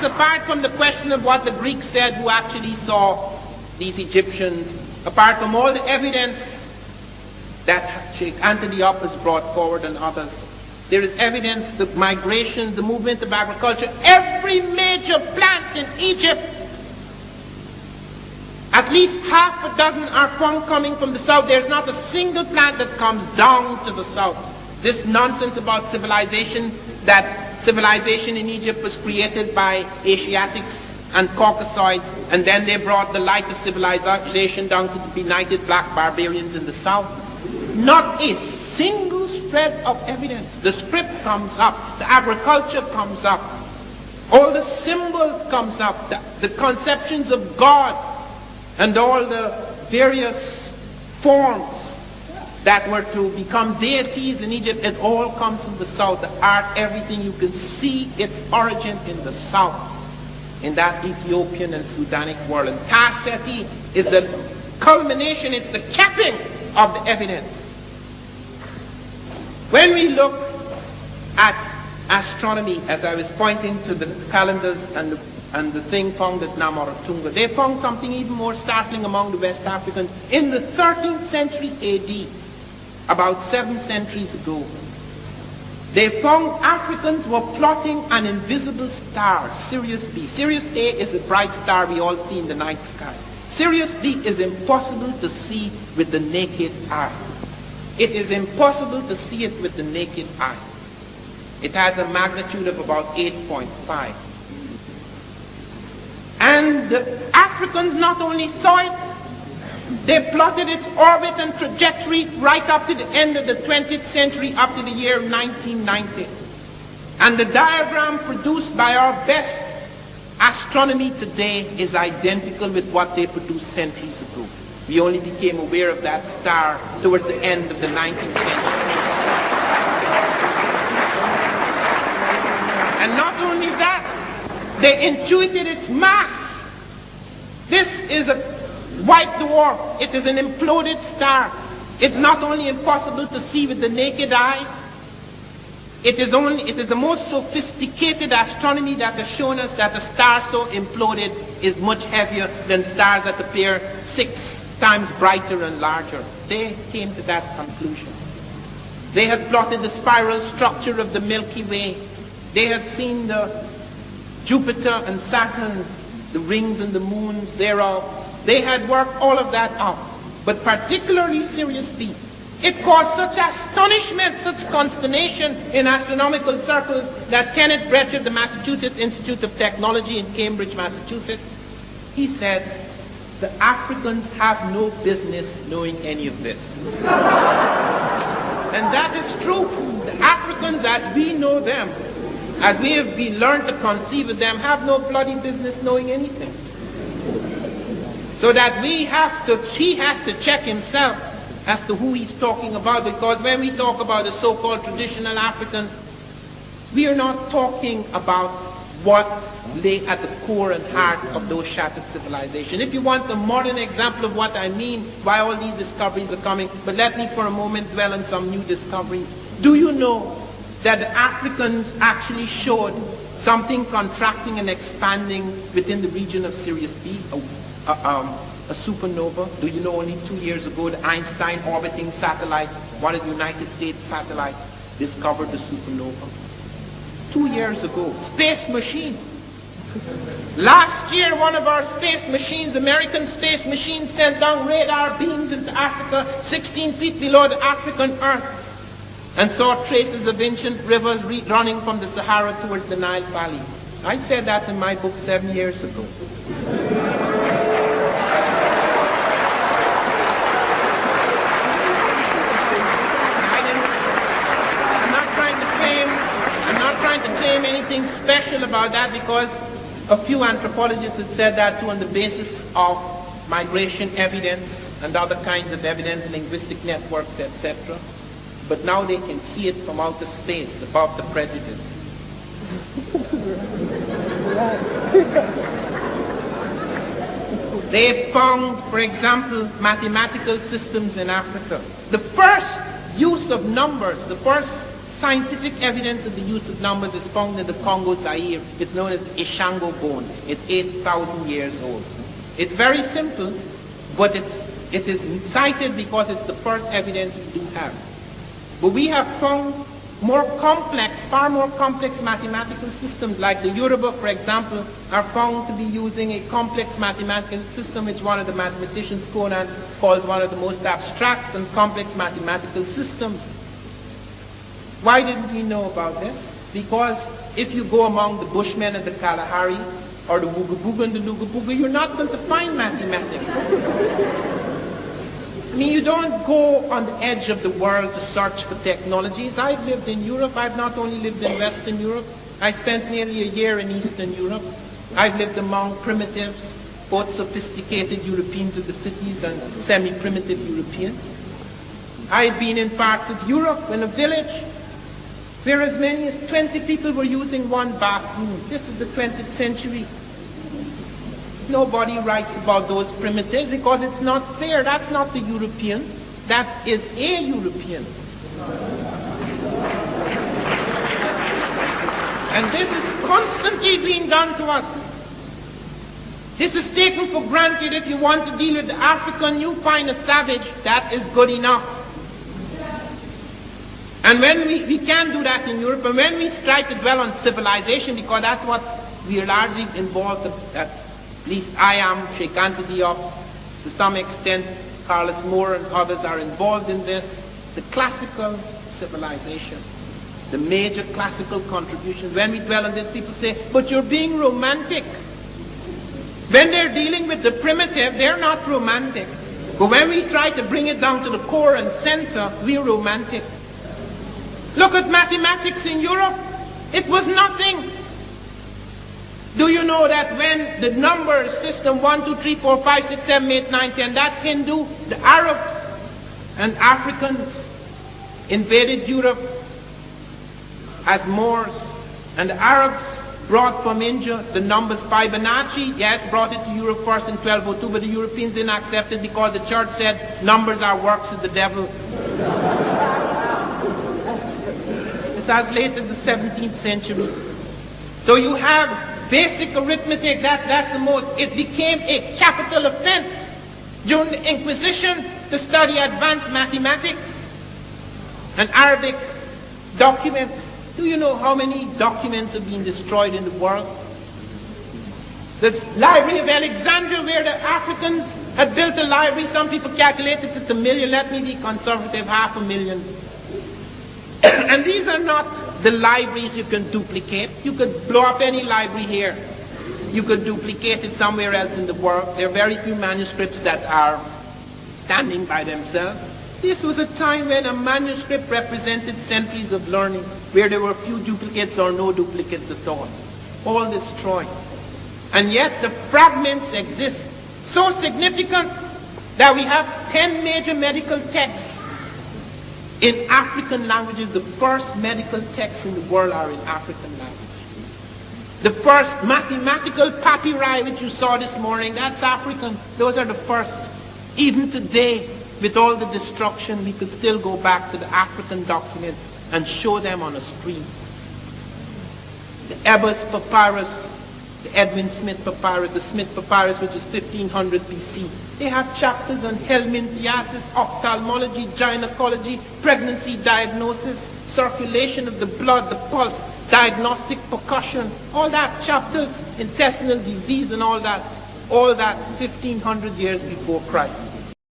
is apart from the question of what the Greeks said who actually saw these Egyptians, apart from all the evidence that Sheikh Antiochus brought forward and others. There is evidence, the migration, the movement of agriculture. Every major plant in Egypt, at least half a dozen are found coming from the south. There's not a single plant that comes down to the south. This nonsense about civilization, that civilization in Egypt was created by Asiatics and Caucasoids, and then they brought the light of civilization down to the benighted black barbarians in the south. Not a single shred of evidence. The script comes up, the agriculture comes up, all the symbols comes up, the conceptions of God, and all the various forms that were to become deities in Egypt. It all comes from the south. The art, everything, you can see its origin in the south, in that Ethiopian and Sudanic world. And Ta-Seti is the culmination, it's the capping of the evidence. When we look at astronomy, as I was pointing to the calendars and the thing found at Namaratunga, they found something even more startling among the West Africans. In the 13th century AD, about 7 centuries ago, they found Africans were plotting an invisible star, Sirius B. Sirius A is a bright star we all see in the night sky. Sirius B is impossible to see with the naked eye. It is impossible to see it with the naked eye. It has a magnitude of about 8.5. And the Africans not only saw it, they plotted its orbit and trajectory right up to the end of the 20th century, up to the year 1990. And the diagram produced by our best astronomy today is identical with what they produced centuries ago. We only became aware of that star towards the end of the 19th century. And not only that, they intuited its mass. This is a white dwarf. It is an imploded star. It's not only impossible to see with the naked eye, it is the most sophisticated astronomy that has shown us that a star so imploded is much heavier than stars that appear 6 times brighter and larger. They came to that conclusion. They had plotted the spiral structure of the Milky Way. They had seen the Jupiter and Saturn, the rings and the moons thereof. They had worked all of that out. But particularly Sirius B. It caused such astonishment, such consternation in astronomical circles that Kenneth Brecher of the Massachusetts Institute of Technology in Cambridge, Massachusetts, he said, the Africans have no business knowing any of this. And that is true. The Africans, as we know them, as we have been learned to conceive of them, have no bloody business knowing anything. So that he has to check himself as to who he's talking about, because when we talk about the so-called traditional African, we are not talking about what lay at the core and heart of those shattered civilizations. If you want a modern example of what I mean, why all these discoveries are coming, but let me for a moment dwell on some new discoveries. Do you know that the Africans actually showed something contracting and expanding within the region of Sirius B, a supernova? Do you know only 2 years ago the Einstein orbiting satellite, one of the United States satellites, discovered the supernova? 2 years ago. Space machine. Last year, one of our space machines, American space machines, sent down radar beams into Africa 16 feet below the African Earth and saw traces of ancient rivers running from the Sahara towards the Nile Valley. I said that in my book 7 years ago. Claim anything special about that, because a few anthropologists had said that too on the basis of migration evidence and other kinds of evidence, linguistic networks, etc. But now they can see it from outer space, above the prejudice. They found, for example, mathematical systems in Africa. The first use of numbers, the first scientific evidence of the use of numbers is found in the Congo Zaire. It's known as the Ishango bone. It's 8,000 years old. It's very simple, but it is cited because it's the first evidence we do have. But we have found far more complex mathematical systems, like the Yoruba, for example, are found to be using a complex mathematical system which one of the mathematicians, Conan, calls one of the most abstract and complex mathematical systems. Why didn't we know about this? Because if you go among the Bushmen and the Kalahari, or the Wugabuga and the Lugabuga, you're not going to find mathematics. I mean, you don't go on the edge of the world to search for technologies. I've lived in Europe. I've not only lived in Western Europe. I spent nearly a year in Eastern Europe. I've lived among primitives, both sophisticated Europeans of the cities and semi-primitive Europeans. I've been in parts of Europe, in a village, where as many as 20 people were using one bathroom. This is the 20th century. Nobody writes about those primitives because it's not fair. That's not the European. That is a European. And this is constantly being done to us. This is taken for granted. If you want to deal with the African, you find a savage. That is good enough. And when we can't do that in Europe, and when we try to dwell on civilization, because that's what we are largely involved at least I am, Sheikh Anta Diop, to some extent, Carlos Moore and others are involved in this. The classical civilization, the major classical contributions. When we dwell on this, people say, but you're being romantic. When they're dealing with the primitive, they're not romantic. But when we try to bring it down to the core and center, we're romantic. Look at mathematics in Europe. It was nothing. Do you know that when the number system 1, 2, 3, 4, 5, 6, 7, 8, 9, 10, that's Hindu, the Arabs and Africans invaded Europe as Moors, and the Arabs brought from India the numbers Fibonacci, yes, brought it to Europe first in 1202, but the Europeans didn't accept it because the church said numbers are works of the devil. It's as late as the 17th century. So you have basic arithmetic, that's the most. It became a capital offense during the Inquisition to study advanced mathematics and Arabic documents. Do you know how many documents have been destroyed in the world? The Library of Alexandria, where the Africans had built a library, some people calculated it 1 million, let me be conservative, 500,000. And these are not the libraries you can duplicate. You could blow up any library here. You could duplicate it somewhere else in the world. There are very few manuscripts that are standing by themselves. This was a time when a manuscript represented centuries of learning, where there were few duplicates or no duplicates at all. All destroyed. And yet the fragments exist. So significant that we have 10 major medical texts in African languages. The first medical texts in the world are in African language. The first mathematical papyri which you saw this morning, that's African. Those are the first. Even today, with all the destruction, we could still go back to the African documents and show them on a screen. The Ebers papyrus, the Edwin Smith papyrus, the Smith papyrus, which is 1500 BC. They have chapters on helminthiasis, ophthalmology, gynecology, pregnancy diagnosis, circulation of the blood, the pulse, diagnostic percussion, all that, chapters, intestinal disease and all that 1500 years before Christ.